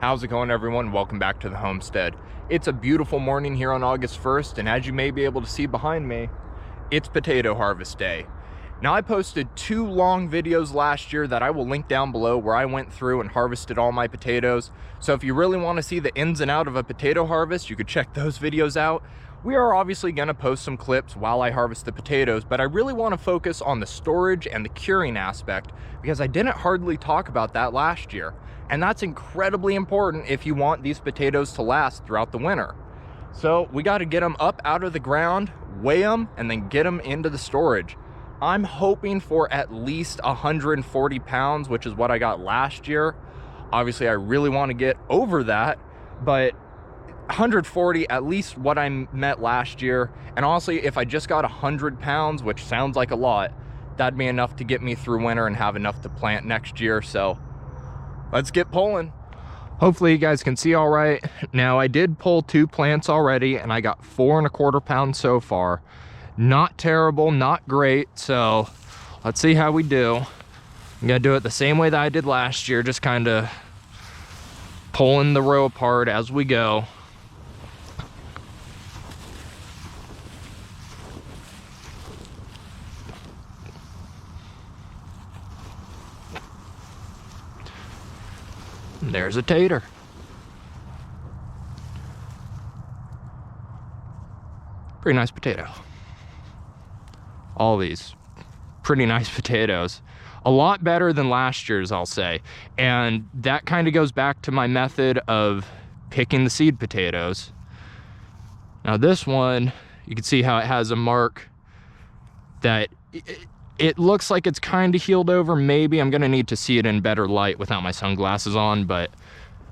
How's it going, everyone? Welcome back to the Homestead. It's a beautiful morning here on August 1st, and as you may be able to see behind me, it's potato harvest day. Now, I posted 2 long videos last year that I will link down below where I went through and harvested all my potatoes. So if you really want to see the ins and out of a potato harvest, you could check those videos out. We are obviously going to post some clips while I harvest the potatoes, but I really want to focus on the storage and the curing aspect because I didn't hardly talk about that last year. And that's incredibly important if you want these potatoes to last throughout the winter. So we got to get them up out of the ground, weigh them, and then get them into the storage. I'm hoping for at least 140 pounds, which is what I got last year. Obviously, I really want to get over that, but 140, at least what I met last year. And honestly, if I just got 100 pounds, which sounds like a lot, that'd be enough to get me through winter and have enough to plant next year. So let's get pulling. Hopefully you guys can see all right. Now, I did pull 2 plants already and I got 4 1/4 pounds so far. Not terrible, not great. So let's see how we do. I'm gonna do it the same way that I did last year, just kind of pulling the row apart as we go. There's a tater. Pretty nice potato. All these pretty nice potatoes. A lot better than last year's, I'll say. And that kind of goes back to my method of picking the seed potatoes. Now this one, you can see how it has a mark that it looks like it's kind of healed over. Maybe I'm gonna need to see it in better light without my sunglasses on, but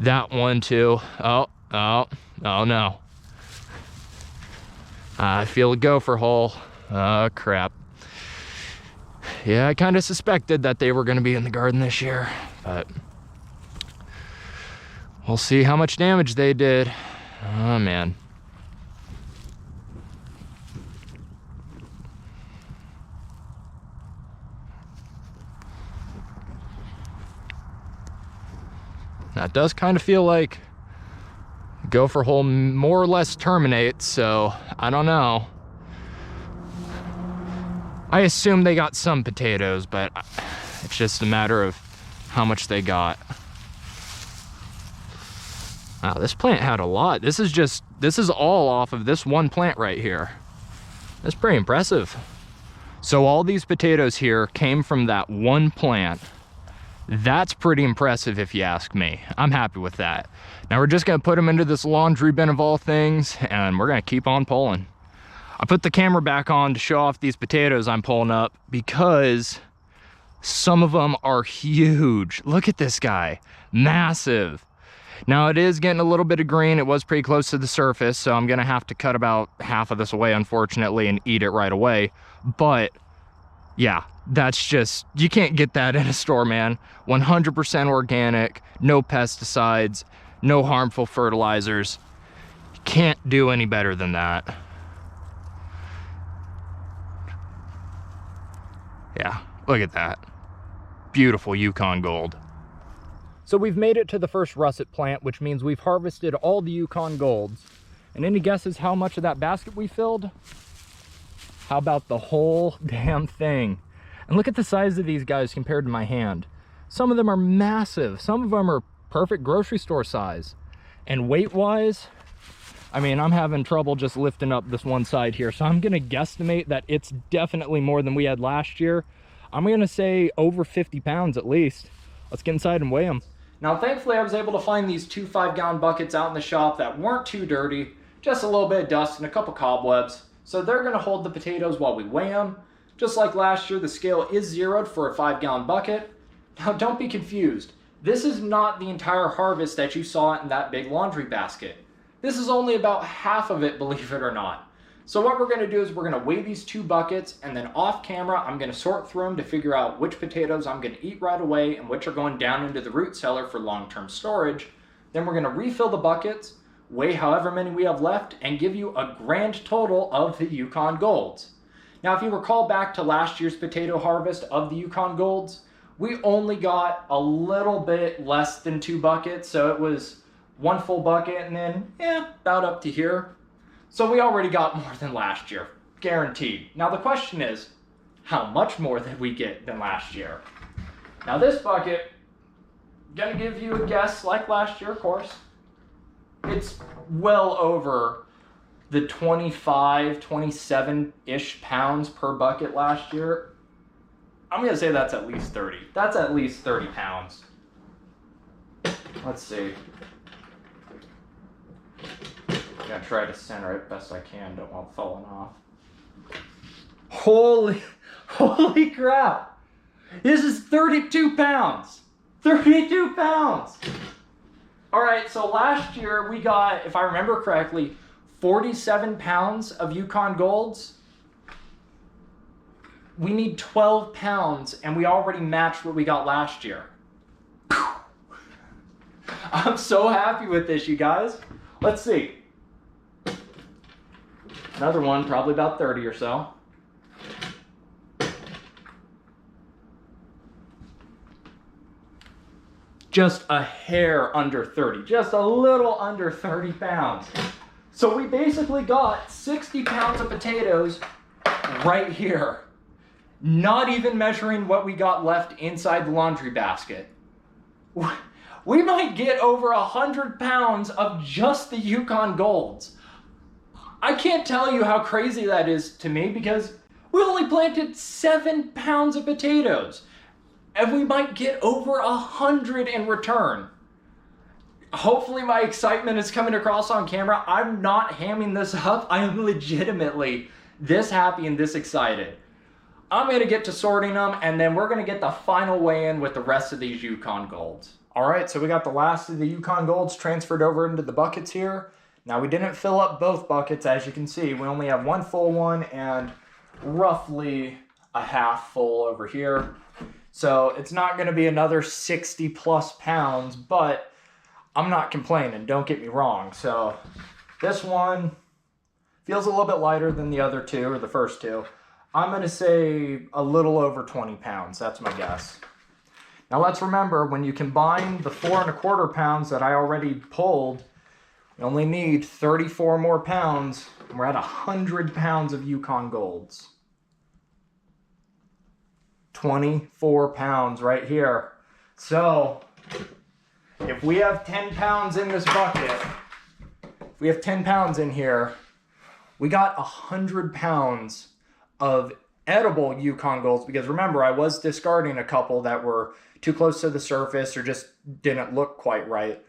that one too. Oh no. I feel a gopher hole. Oh crap. Yeah, I kind of suspected that they were gonna be in the garden this year, but we'll see how much damage they did. Oh man. That does kind of feel like gopher hole more or less terminates, so I don't know. I assume they got some potatoes, but it's just a matter of how much they got. Wow, this plant had a lot. This is all off of this one plant right here. That's pretty impressive. So all these potatoes here came from that one plant. That's pretty impressive if you ask me. I'm happy with that. Now we're just gonna put them into this laundry bin of all things and we're gonna keep on pulling. I put the camera back on to show off these potatoes I'm pulling up because some of them are huge. Look at this guy, massive. Now it is getting a little bit of green. It was pretty close to the surface, so I'm gonna have to cut about half of this away, unfortunately, and eat it right away. But yeah, that's just, you can't get that in a store, man. 100% organic, no pesticides, no harmful fertilizers. You can't do any better than that. Yeah, look at that. Beautiful Yukon gold. So we've made it to the first russet plant, which means we've harvested all the Yukon golds. And any guesses how much of that basket we filled? How about the whole damn thing? And look at the size of these guys compared to my hand. Some of them are massive. Some of them are perfect grocery store size. And weight-wise, I mean, I'm having trouble just lifting up this one side here. So I'm gonna guesstimate that it's definitely more than we had last year. I'm gonna say over 50 pounds at least. Let's get inside and weigh them. Now, thankfully, I was able to find these 2 5-gallon buckets out in the shop that weren't too dirty, just a little bit of dust and a couple cobwebs. So they're gonna hold the potatoes while we weigh them. Just like last year, the scale is zeroed for a 5-gallon bucket. Now, don't be confused. This is not the entire harvest that you saw in that big laundry basket. This is only about half of it, believe it or not. So what we're gonna do is we're gonna weigh these 2 buckets, and then off camera, I'm gonna sort through them to figure out which potatoes I'm gonna eat right away and which are going down into the root cellar for long-term storage. Then we're gonna refill the buckets, weigh however many we have left, and give you a grand total of the Yukon golds. Now, if you recall back to last year's potato harvest of the Yukon golds, we only got a little bit less than 2 buckets. So it was 1 full bucket and then, about up to here. So we already got more than last year, guaranteed. Now the question is, how much more did we get than last year? Now this bucket, gonna give you a guess like last year, of course. It's well over the 25, 27-ish pounds per bucket last year. I'm gonna say that's at least 30. That's at least 30 pounds. Let's see. I'm gonna try to center it best I can, don't want it falling off. Holy crap! This is 32 pounds! 32 pounds! Alright, so last year we got, if I remember correctly, 47 pounds of Yukon Golds. We need 12 pounds and we already matched what we got last year. I'm so happy with this, you guys. Let's see. Another one, probably about 30 or so. Just a hair under 30, just a little under 30 pounds. So we basically got 60 pounds of potatoes right here. Not even measuring what we got left inside the laundry basket. We might get over 100 pounds of just the Yukon Golds. I can't tell you how crazy that is to me because we only planted 7 pounds of potatoes. And we might get over 100 in return. Hopefully my excitement is coming across on camera. I'm not hamming this up. I am legitimately this happy and this excited. I'm gonna get to sorting them and then we're gonna get the final weigh-in with the rest of these Yukon Golds. All right, so we got the last of the Yukon Golds transferred over into the buckets here. Now we didn't fill up both buckets, as you can see. We only have 1 full one and roughly a half full over here. So it's not gonna be another 60 plus pounds, but I'm not complaining, don't get me wrong. So this one feels a little bit lighter than the other two, or the first two. I'm gonna say a little over 20 pounds, that's my guess. Now let's remember, when you combine the 4 1/4 pounds that I already pulled, we only need 34 more pounds, and we're at 100 pounds of Yukon Golds. 24 pounds right here. So if we have 10 pounds in this bucket, if we have 10 pounds in here, we got 100 pounds of edible Yukon Golds, because remember, I was discarding a couple that were too close to the surface or just didn't look quite right.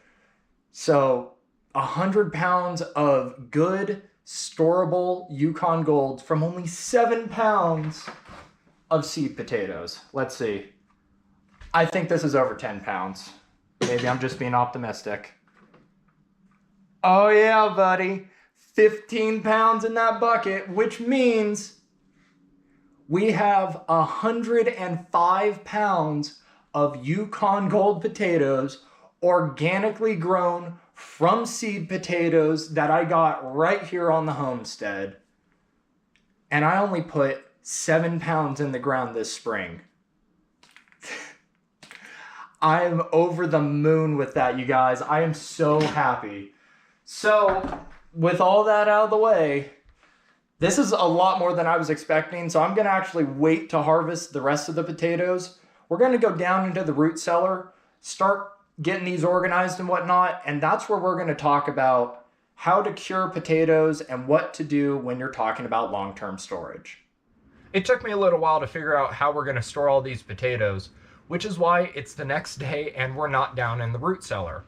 So 100 pounds of good, storable Yukon Golds from only 7 pounds of seed potatoes. Let's see. I think this is over 10 pounds. Maybe I'm just being optimistic. Oh yeah, buddy. 15 pounds in that bucket, which means we have 105 pounds of Yukon Gold potatoes organically grown from seed potatoes that I got right here on the homestead. And I only put 7 pounds in the ground this spring. I'm over the moon with that, you guys. I am so happy. So, with all that out of the way, this is a lot more than I was expecting, so I'm gonna actually wait to harvest the rest of the potatoes. We're gonna go down into the root cellar, start getting these organized and whatnot, and that's where we're gonna talk about how to cure potatoes and what to do when you're talking about long-term storage. It took me a little while to figure out how we're gonna store all these potatoes, which is why it's the next day and we're not down in the root cellar.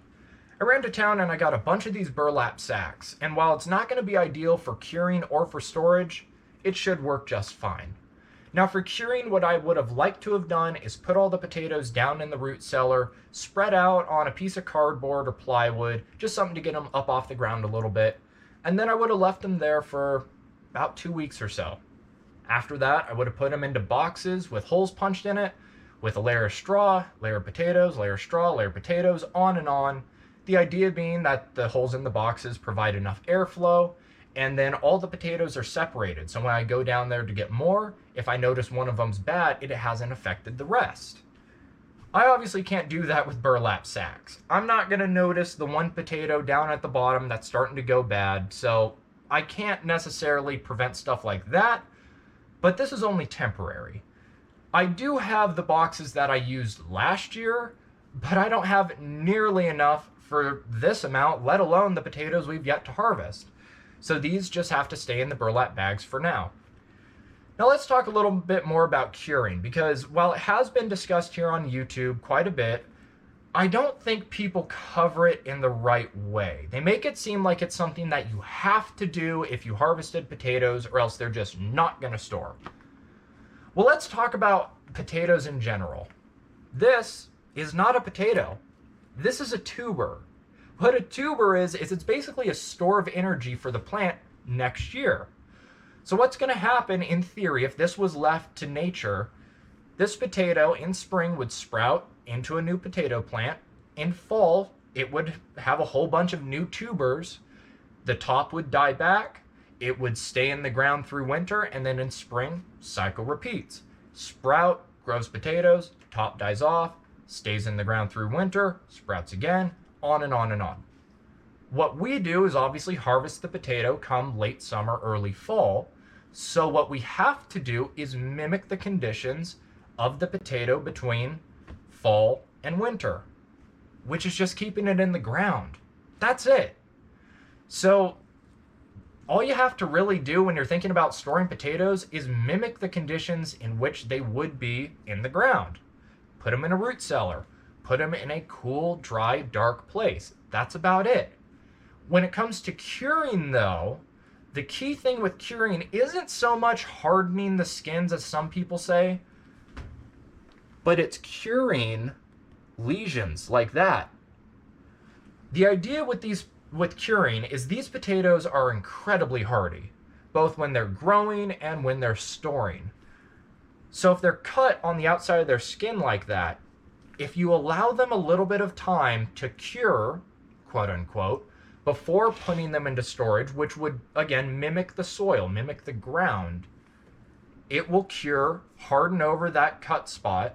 I ran to town and I got a bunch of these burlap sacks, and while it's not going to be ideal for curing or for storage, it should work just fine. Now for curing, what I would have liked to have done is put all the potatoes down in the root cellar, spread out on a piece of cardboard or plywood, just something to get them up off the ground a little bit, and then I would have left them there for about 2 weeks or so. After that, I would have put them into boxes with holes punched in it, with a layer of straw, layer of potatoes, layer of straw, layer of potatoes, on and on. The idea being that the holes in the boxes provide enough airflow, and then all the potatoes are separated. So when I go down there to get more, if I notice one of them's bad, it hasn't affected the rest. I obviously can't do that with burlap sacks. I'm not going to notice the one potato down at the bottom that's starting to go bad, so I can't necessarily prevent stuff like that, but this is only temporary. I do have the boxes that I used last year, but I don't have nearly enough for this amount, let alone the potatoes we've yet to harvest. So these just have to stay in the burlap bags for now. Now let's talk a little bit more about curing, because while it has been discussed here on YouTube quite a bit, I don't think people cover it in the right way. They make it seem like it's something that you have to do if you harvested potatoes, or else they're just not going to store. Well, let's talk about potatoes in general. This is not a potato. This is a tuber. What a tuber is it's basically a store of energy for the plant next year. So what's going to happen in theory if this was left to nature? This potato in spring would sprout into a new potato plant. In fall, it would have a whole bunch of new tubers. The top would die back. It would stay in the ground through winter, and then in spring, cycle repeats. Sprout, grows potatoes, top dies off, stays in the ground through winter, sprouts again, on and on and on. What we do is obviously harvest the potato come late summer, early fall. So what we have to do is mimic the conditions of the potato between fall and winter, which is just keeping it in the ground. That's it. So all you have to really do when you're thinking about storing potatoes is mimic the conditions in which they would be in the ground. Put them in a root cellar. Put them in a cool, dry, dark place. That's about it. When it comes to curing, though, the key thing with curing isn't so much hardening the skins, as some people say, but it's curing lesions like that. The idea with curing is these potatoes are incredibly hardy, both when they're growing and when they're storing. So if they're cut on the outside of their skin like that, if you allow them a little bit of time to cure, quote unquote, before putting them into storage, which would, again, mimic the soil, mimic the ground, it will cure, harden over that cut spot,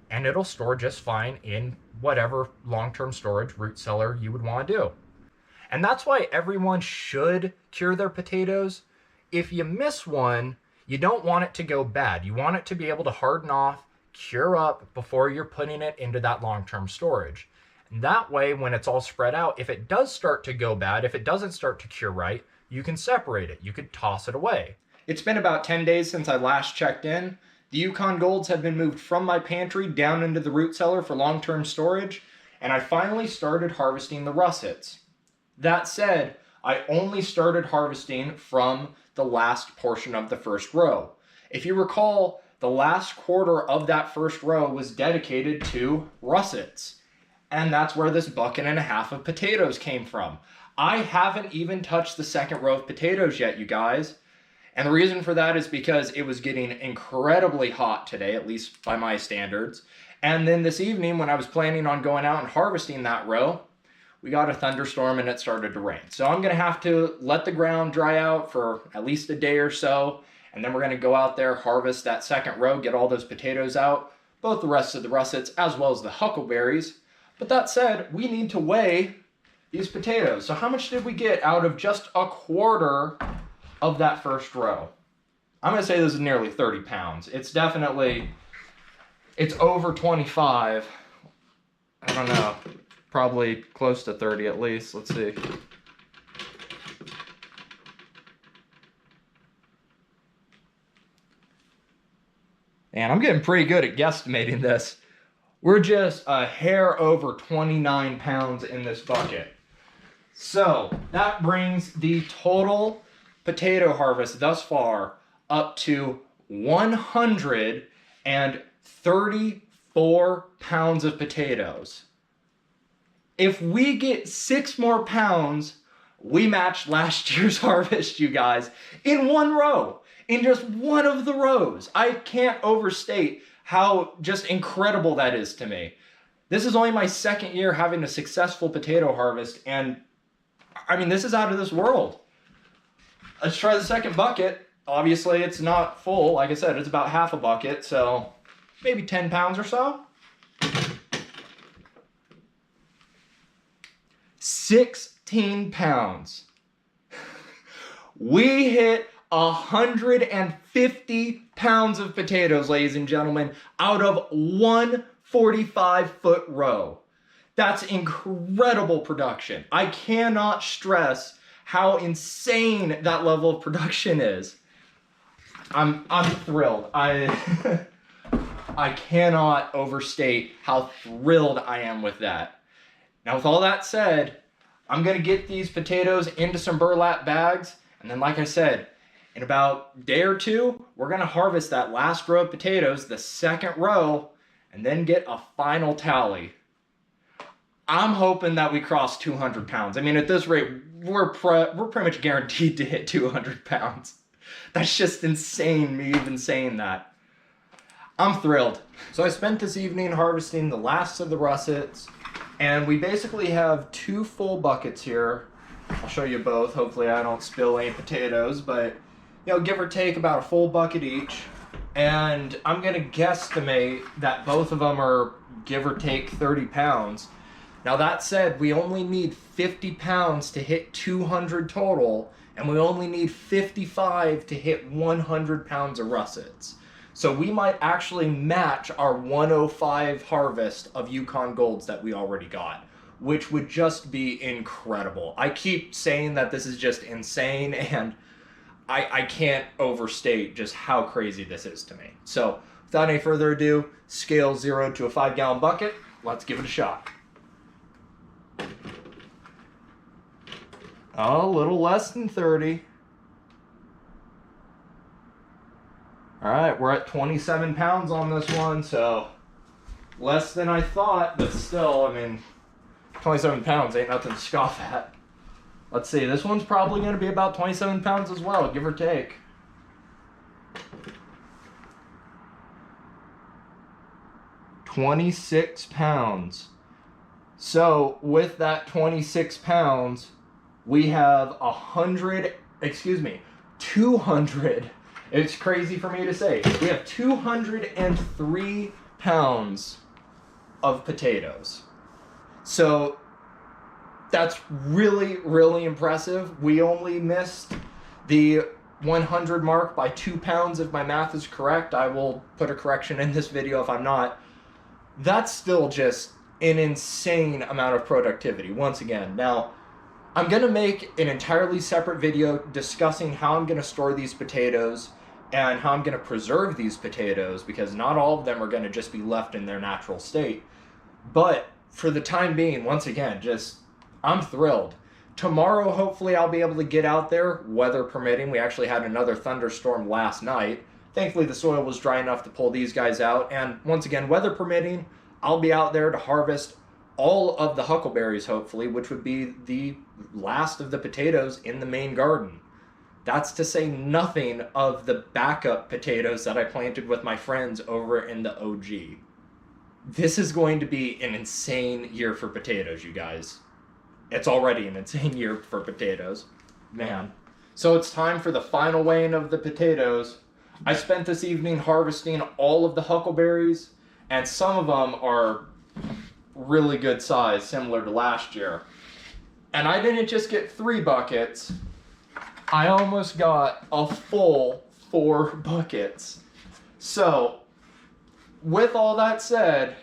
and it'll store just fine in whatever long-term storage root cellar you would want to do. And that's why everyone should cure their potatoes. If you miss one, you don't want it to go bad. You want it to be able to harden off, cure up before you're putting it into that long-term storage. And that way, when it's all spread out, if it does start to go bad, if it doesn't start to cure right, you can separate it. You could toss it away. It's been about 10 days since I last checked in. The Yukon Golds have been moved from my pantry down into the root cellar for long-term storage, and I finally started harvesting the Russets. That said, I only started harvesting from the last portion of the first row. If you recall, the last quarter of that first row was dedicated to Russets. And that's where this 1.5 buckets of potatoes came from. I haven't even touched the second row of potatoes yet, you guys. And the reason for that is because it was getting incredibly hot today, at least by my standards. And then this evening, when I was planning on going out and harvesting that row, we got a thunderstorm and it started to rain. So I'm going to have to let the ground dry out for at least a day or so. And then we're going to go out there, harvest that second row, get all those potatoes out, both the rest of the Russets as well as the Huckleberries. But that said, we need to weigh these potatoes. So how much did we get out of just a quarter of that first row? I'm going to say this is nearly 30 pounds. It's over 25. I don't know, probably close to 30 at least. Let's see. And I'm getting pretty good at guesstimating this. We're just a hair over 29 pounds in this bucket. So that brings the total potato harvest thus far up to 134 pounds of potatoes. If we get 6 more pounds, we matched last year's harvest, you guys, in one row, in just one of the rows. I can't overstate how just incredible that is to me. This is only my second year having a successful potato harvest, and I mean, this is out of this world. Let's try the second bucket. Obviously, it's not full. Like I said, it's about half a bucket, so maybe 10 pounds or so. 16 pounds. We hit 150 pounds of potatoes, ladies and gentlemen, out of one 45-foot row. That's incredible production. I cannot stress how insane that level of production is. I'm thrilled. I cannot overstate how thrilled I am with that. Now, with all that said, I'm gonna get these potatoes into some burlap bags, and then like I said, in about a day or two, we're gonna harvest that last row of potatoes, the second row, and then get a final tally. I'm hoping that we cross 200 pounds. I mean, at this rate, we're pretty much guaranteed to hit 200 pounds. That's just insane, me even saying that. I'm thrilled. So I spent this evening harvesting the last of the russets, and we basically have 2 full buckets here. I'll show you both. Hopefully I don't spill any potatoes, but you know, give or take about a full bucket each. And I'm gonna guesstimate that both of them are give or take 30 pounds. Now that said, we only need 50 pounds to hit 200 total, and we only need 55 to hit 100 pounds of russets. So we might actually match our 105 harvest of Yukon Golds that we already got, which would just be incredible. I keep saying that this is just insane, and I can't overstate just how crazy this is to me. So without any further ado, scale 0 to a 5-gallon bucket. Let's give it a shot. A little less than 30. All right, we're at 27 pounds on this one, so less than I thought, but still, I mean, 27 pounds ain't nothing to scoff at. Let's see, this one's probably going to be about 27 pounds as well, give or take. £26. So with that 26 pounds, we have 200, it's crazy for me to say, we have 203 pounds of potatoes. So that's really, really impressive. We only missed the 100 mark by 2 pounds if my math is correct. I will put a correction in this video if I'm not. That's still just an insane amount of productivity, once again. Now, I'm going to make an entirely separate video discussing how I'm going to store these potatoes and how I'm going to preserve these potatoes, because not all of them are going to just be left in their natural state. But for the time being, once again, I'm thrilled. Tomorrow, hopefully, I'll be able to get out there, weather permitting. We actually had another thunderstorm last night. Thankfully, the soil was dry enough to pull these guys out. And once again, weather permitting, I'll be out there to harvest all of the huckleberries, hopefully, which would be the last of the potatoes in the main garden. That's to say nothing of the backup potatoes that I planted with my friends over in the OG. This is going to be an insane year for potatoes, you guys. It's already an insane year for potatoes. Man. So it's time for the final weighing of the potatoes. I spent this evening harvesting all of the huckleberries, and some of them are really good size, similar to last year. And I didn't just get 3 buckets, I almost got a full 4 buckets. So, with all that said,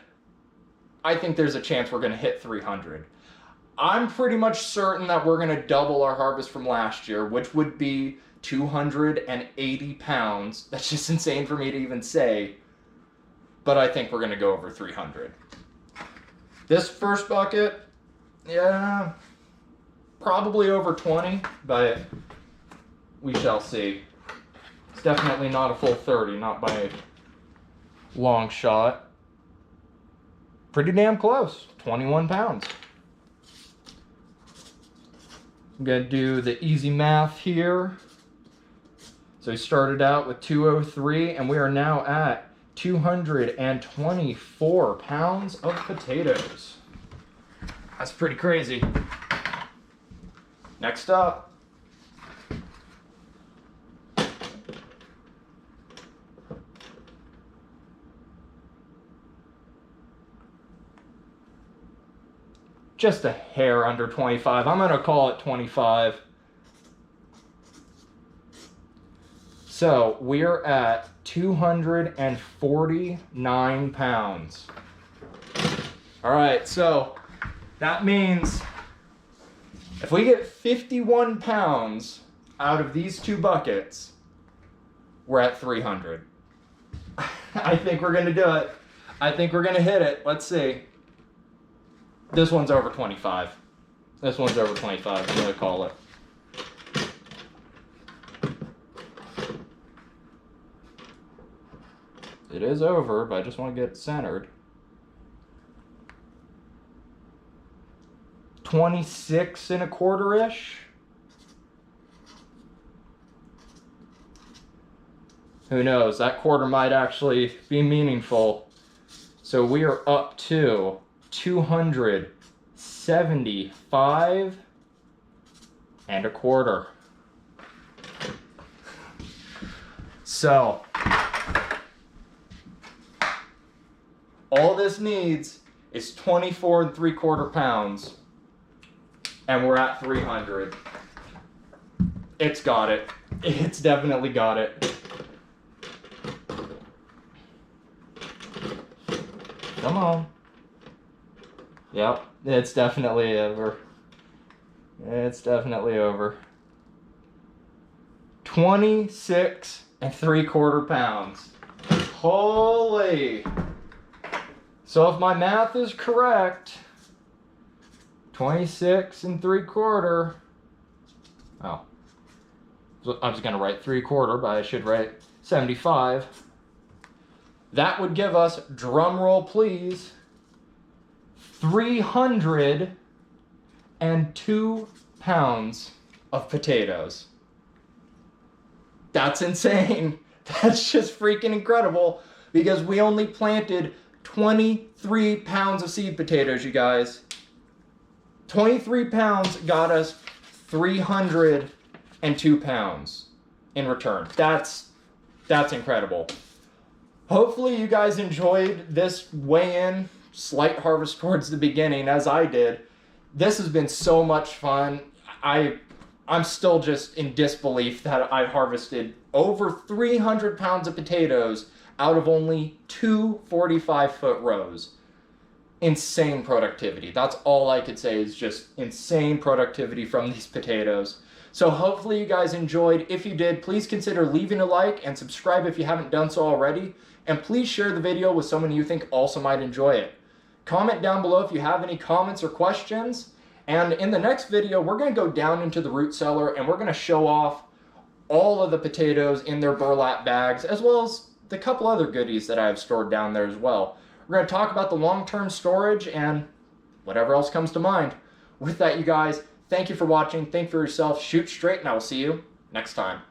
I think there's a chance we're gonna hit 300. I'm pretty much certain that we're gonna double our harvest from last year, which would be 280 pounds. That's just insane for me to even say, but I think we're gonna go over 300. This first bucket, yeah, probably over 20, but we shall see. It's definitely not a full 30, not by a long shot. Pretty damn close, 21 pounds. I'm gonna do the easy math here. So we started out with 203, and we are now at 224 pounds of potatoes. That's pretty crazy. Next up, just a hair under 25. I'm gonna call it 25. So we're at 249 pounds. All right, so that means if we get 51 pounds out of these two buckets, we're at 300. I think we're gonna do it. I think we're gonna hit it. Let's see. This one's over 25. This one's over 25, I'm gonna call it. It is over, but I just want to get it centered. 26 and a quarter-ish. Who knows? That quarter might actually be meaningful. So we are up to 275 and a quarter. So all this needs is 24 3/4 pounds, and we're at 300. It's got it. It's definitely got it. Come on. Yep, it's definitely over. It's definitely over. 26 3/4 pounds. Holy. So if my math is correct, 26 3/4. Oh, so I was gonna write 3/4, but I should write 75. That would give us, drum roll please, 302 pounds of potatoes. That's insane. That's just freaking incredible, because we only planted 23 pounds of seed potatoes, you guys. 23 pounds got us 302 pounds in return. That's incredible. Hopefully you guys enjoyed this weigh-in, slight harvest towards the beginning, as I did. This has been so much fun. I'm still just in disbelief that I harvested over 300 pounds of potatoes out of only 2 45-foot rows. Insane productivity. That's all I could say, is just insane productivity from these potatoes. So hopefully you guys enjoyed. If you did, please consider leaving a like and subscribe if you haven't done so already. And please share the video with someone you think also might enjoy it. Comment down below if you have any comments or questions. And in the next video, we're going to go down into the root cellar and we're going to show off all of the potatoes in their burlap bags, as well as the couple other goodies that I have stored down there as well. We're going to talk about the long-term storage and whatever else comes to mind. With that, you guys, thank you for watching. Think for yourself, shoot straight, and I will see you next time.